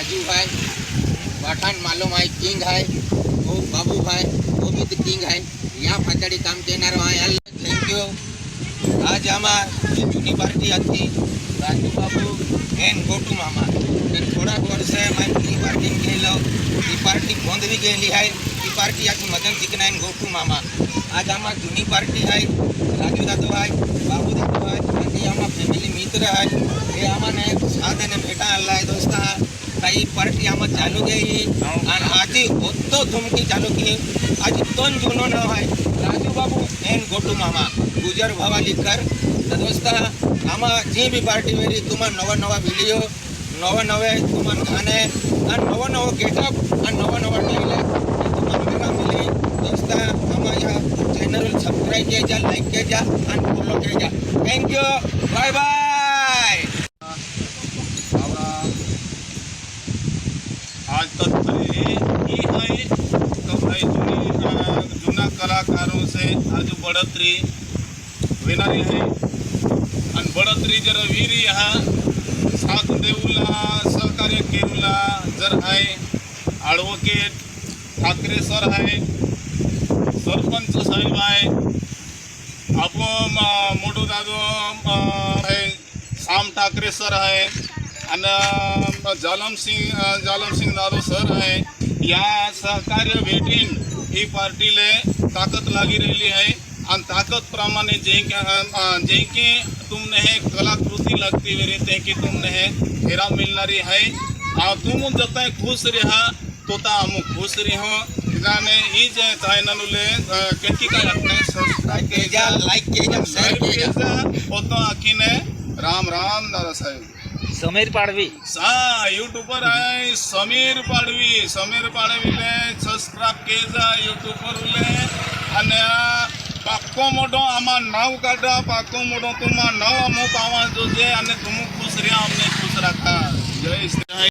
राजू भाई, पठाण मालूम है किंग है, वो बाबू भाई वो भी तो किंग है। या फातड़ी काम करना है। Thank you. आज हमार जूनी पार्टी थी राजू बाबू एंड गोटू मामा। थोड़ा वर्ष मैं जूनी पार्टी गेलो ई पार्टी बंद भी गेली है। ई पार्टी आज मदन चिकना एंड गोटू मामा। आज हमार जूनी पार्टी है राजू दादो है, बाबू दादो है, बाकी हमार फैमिली मित्र है। ये हमारे साथ ने भेटा आला है दोस्ता। काही पार्टी आम चालू गई और आज होतो धुमकी चालू की। आज दोन जुनो न है राजू बाबू एंड गोटू मामा गुजर भवाली कर। तो दोस्ता आम जी भी पार्टी मेरी तुम नवा नवा वीडियो नवा नवे तुम गाने और नवा नवा गेटअप और नवा नवा डायलॉग तुम मेरा मिली दोस्ता। हम यहाँ चैनल सब्सक्राइब किया जा, लाइक किया जा और फॉलो किया जा। Thank you, bye bye. आज तक ये है तो भाई जूना कलाकारों से आज बढ़ोतरी विनारी है आणि बढ़ोतरी जर वीर यहाँ साथ देऊला सहकार्य केला जर आहे ॲडव्होकेट ठाकरे सर आहे, सरपंच साहेब आहे, आपण मोठू दादो आहे, साम ठाकरे सर आहे आणि जालम सिंग दादो सर आहे। या सहकार्य भेटीन ही पार्टीले ताकद लागी रही है और ताकत प्रमाणे जे कि तुमने है कलाकृति लगती हुई रहते कि तुमने है हेरा मिलनारी है और तुम जत खुश रहा तो हम खुश रहो। गाने ई जे चैनल केटी का अपने सब्सक्राइब किया जा, लाइक किया जा, शेयर किया जा। ओ तो आखिने राम राम दादा साहेब। समीर पाडवी यूट्यूबर है समीर पाडवी ले सब्सक्राइब किया जा यूट्यूब पर ले અને પાક્કો મોટો આમાં નવ કાઢા પાક્કો મોટો તુમાં નવ અમુક આવા જોજે અને તુમ ખુશ રહ્યા અમને ખુશ રાખા। જય શ્રી